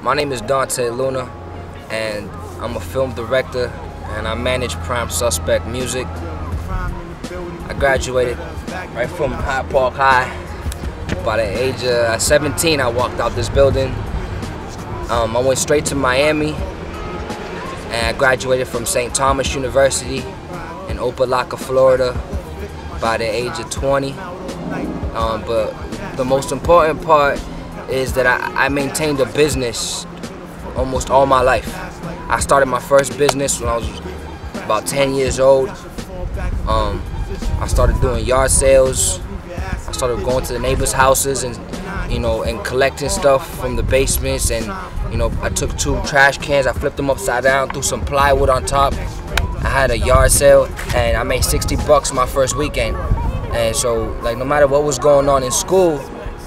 My name is Dante Luna, and I'm a film director, and I manage Prime Suspect Music. I graduated right from Hyde Park High. By the age of 17, I walked out this building. I went straight to Miami, and I graduated from St. Thomas University in Opelika, Florida, by the age of 20. But the most important part is that I maintained a business almost all my life. I started my first business when I was about 10 years old. I started doing yard sales. I started going to the neighbors' houses and collecting stuff from the basements. And I took 2 trash cans, I flipped them upside down, threw some plywood on top. I had a yard sale, and I made 60 bucks my first weekend. And so, like, no matter what was going on in school,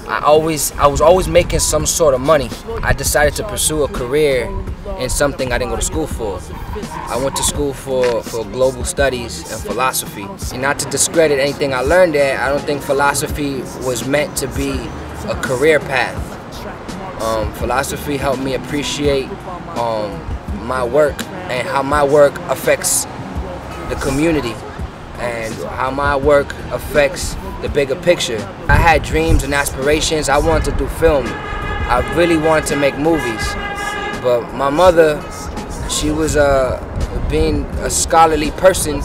I was always making some sort of money. I decided to pursue a career in something I didn't go to school for. I went to school for global studies and philosophy. And not to discredit anything I learned there, I don't think philosophy was meant to be a career path. Philosophy helped me appreciate my work and how my work affects the community and how my work affects the bigger picture. I had dreams and aspirations. I wanted to do film. I really wanted to make movies. But my mother, she was being a scholarly person.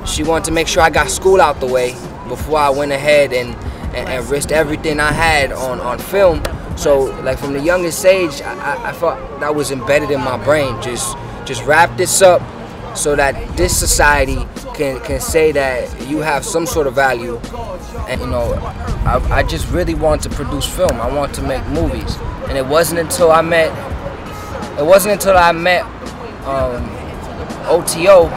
She wanted to make sure I got school out the way before I went ahead and risked everything I had on film. So, like, from the youngest age, I thought that was embedded in my brain. Just wrap this up so that this society can say that you have some sort of value. And I just really wanted to produce film. I wanted to make movies. And it wasn't until I met OTO.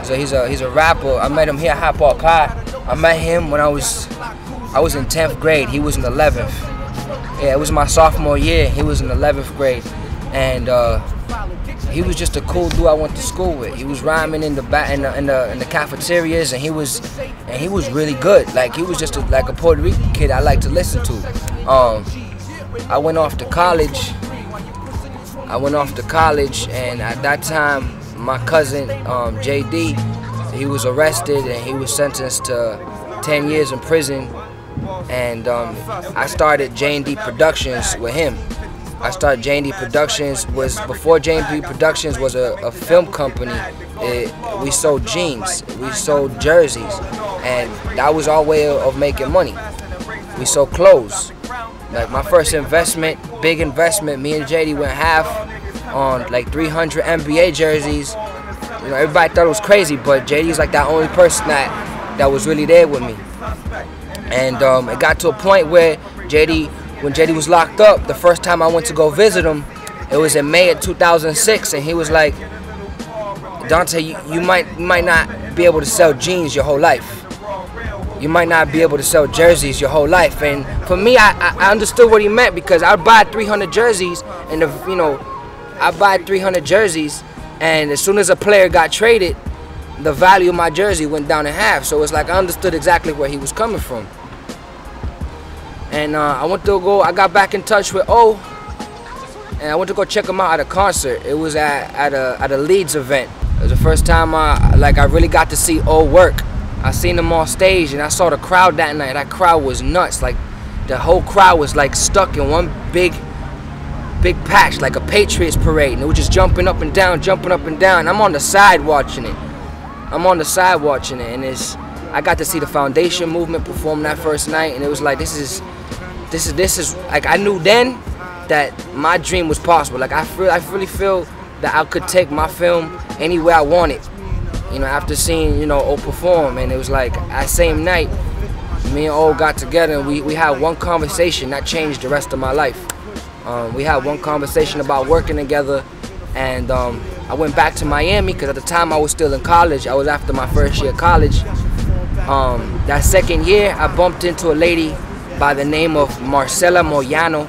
So he's a rapper. I met him here at Hyde Park High. I met him when I was in 10th grade. He was in 11th. Yeah, it was my sophomore year. He was in 11th grade, and he was just a cool dude I went to school with. He was rhyming in the cafeterias, and he was really good. Like, he was just like a Puerto Rican kid I like to listen to. I went off to college. And at that time, my cousin JD, he was arrested and he was sentenced to 10 years in prison. And I started J&D Productions with him. I started J&D Productions before J&D Productions was a film company. We sold jeans, we sold jerseys, and that was our way of making money. We sold clothes. Like, my first investment, big investment, me and JD went half on like 300 NBA jerseys. Everybody thought it was crazy, but JD's like that only person that was really there with me. And it got to a point where when JD was locked up, the first time I went to go visit him, it was in May of 2006, and he was like, Dante, you might not be able to sell jeans your whole life. You might not be able to sell jerseys your whole life. And for me, I understood what he meant, because I'd buy 300 jerseys, and I'd buy 300 jerseys, and as soon as a player got traded, the value of my jersey went down in half. So it's like I understood exactly where he was coming from. And I got back in touch with O, and I went to go check him out at a concert. It was at a Leeds event. It was the first time I really got to see O work. I seen him on stage, and I saw the crowd that night. That crowd was nuts. Like, the whole crowd was like stuck in one big patch, like a Patriots parade, and it was just jumping up and down. I'm on the side watching it. And I got to see the Foundation movement perform that first night, and it was like, this is like, I knew then that my dream was possible. Like, I really feel that I could take my film anywhere I wanted. After seeing O perform, and it was like, that same night, me and O got together, and we had one conversation that changed the rest of my life. We had one conversation about working together, and I went back to Miami because at the time I was still in college. I was after my first year of college. That second year, I bumped into a lady by the name of Marcela Moyano.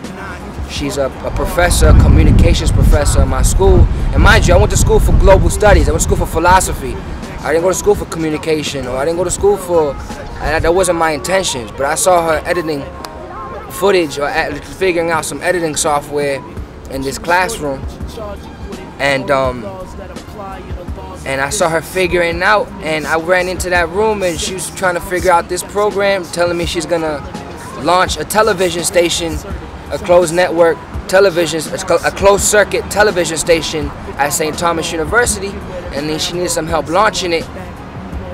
She's a professor, a communications professor in my school. And mind you, I went to school for global studies. I went to school for philosophy. I didn't go to school for communication, or I didn't go to school for, that wasn't my intentions. But I saw her editing footage or figuring out some editing software in this classroom, and I saw her figuring it out, and I ran into that room, and she was trying to figure out this program, telling me she's gonna launch a television station, a closed network television, a closed circuit television station at St. Thomas University, and then she needed some help launching it,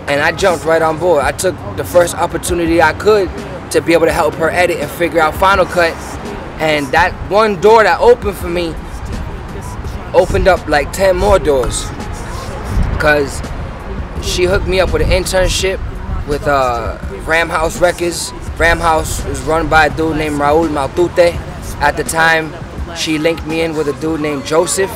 and I jumped right on board. I took the first opportunity I could to be able to help her edit and figure out Final Cut, and that one door that opened for me opened up like 10 more doors, because she hooked me up with an internship with Ram House Records. Ram House was run by a dude named Raul Maltute. At the time, she linked me in with a dude named Joseph.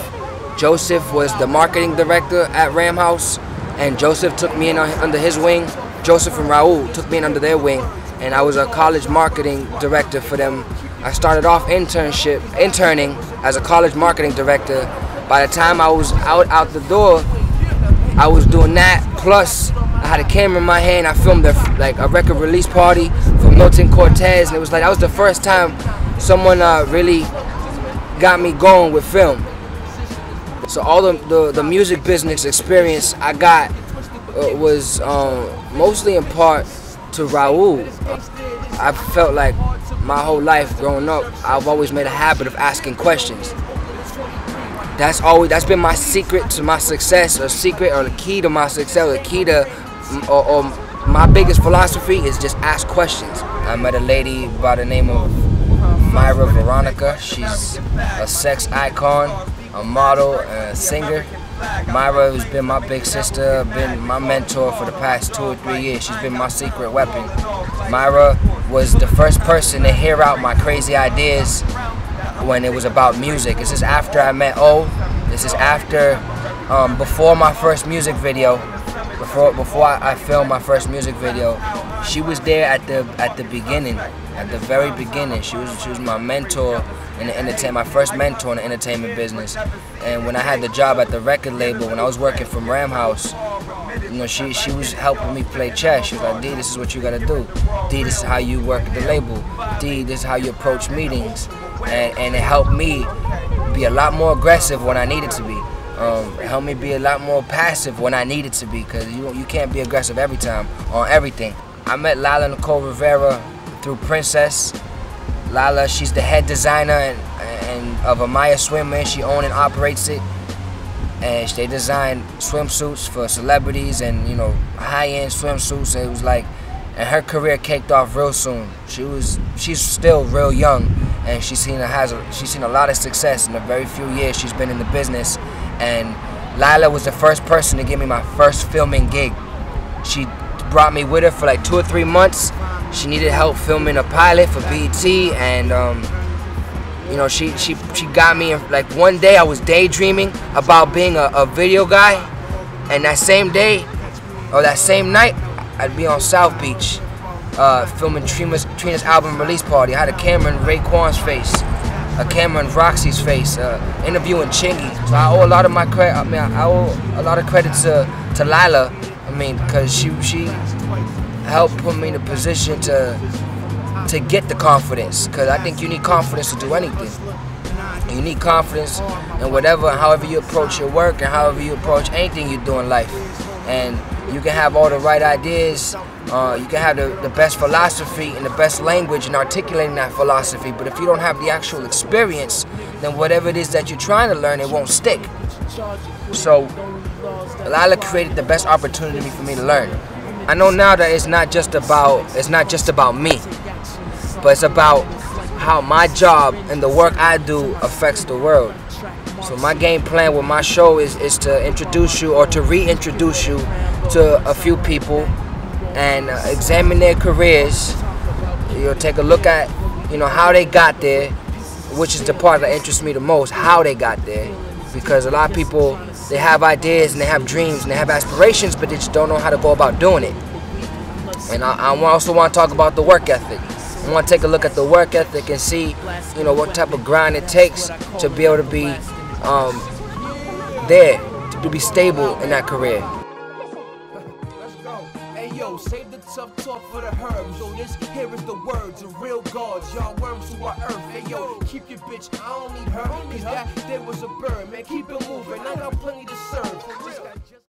Joseph was the marketing director at Ram House, and Joseph took me in under his wing. Joseph and Raul took me in under their wing, and I was a college marketing director for them. I started off interning as a college marketing director. By the time I was out the door, I was doing that, plus I had a camera in my hand. I filmed like a record release party from Milton Cortez, and it was like that was the first time someone really got me going with film. So all the music business experience I got was mostly in part to Raul. I felt like my whole life growing up, I've always made a habit of asking questions. That's been my secret to my success, or the key to my success, or the key to, or my biggest philosophy is just ask questions. I met a lady by the name of Myra Veronica. She's a sex icon, a model, and a singer. Myra has been my big sister, been my mentor for the past 2 or 3 years. She's been my secret weapon. Myra was the first person to hear out my crazy ideas when it was about music. This is after I met O. This is after, before my first music video, before I filmed my first music video. She was there at the beginning, at the very beginning. She was my mentor in the entertainment, my first mentor in the entertainment business. And when I had the job at the record label, when I was working from Ram House, you know, she was helping me play chess. She was like, D, this is what you gotta do. D, this is how you work at the label. D, this is how you approach meetings. And it helped me be a lot more aggressive when I needed to be. It helped me be a lot more passive when I needed to be, because you can't be aggressive every time on everything. I met Lala Nicole Rivera through Princess. Lala, she's the head designer and of Amaya Swimwear. She owns and operates it, and they design swimsuits for celebrities and, you know, high-end swimsuits. It was like, and her career kicked off real soon. She's still real young, and she's seen a lot of success in the very few years she's been in the business. And Lila was the first person to give me my first filming gig. She brought me with her for like 2 or 3 months. She needed help filming a pilot for BET, and you know, she got me. Like one day I was daydreaming about being a video guy, and that same day or that same night I'd be on South Beach filming Trina's album release party. I had a camera in Raekwon's face, a camera in Roxy's face, interviewing Chingy. So I owe a lot of my credit. I owe a lot of credit to Lila. I mean, because she helped put me in a position to get the confidence. Because I think you need confidence to do anything. You need confidence in whatever, however you approach your work, and however you approach anything you do in life. And you can have all the right ideas, you can have the best philosophy and the best language in articulating that philosophy, but if you don't have the actual experience, then whatever it is that you're trying to learn, it won't stick. So Lila created the best opportunity for me to learn. I know now that it's not just about me, but it's about how my job and the work I do affects the world. So my game plan with my show is to introduce you, or to reintroduce you to a few people, and examine their careers. You'll take a look at, you know, how they got there, which is the part that interests me the most, how they got there. Because a lot of people, they have ideas and they have dreams and they have aspirations, but they just don't know how to go about doing it. And I also want to talk about the work ethic. I want to take a look at the work ethic and see, you know, what type of grind it takes to be able to be to be stable in that career. tough talk for the herbs. Yo, this here is the words of real gods. Y'all worms to our earth. Hey yo, keep your bitch, I don't need her. Cause that there was a bird, man, keep it moving. I got plenty to serve.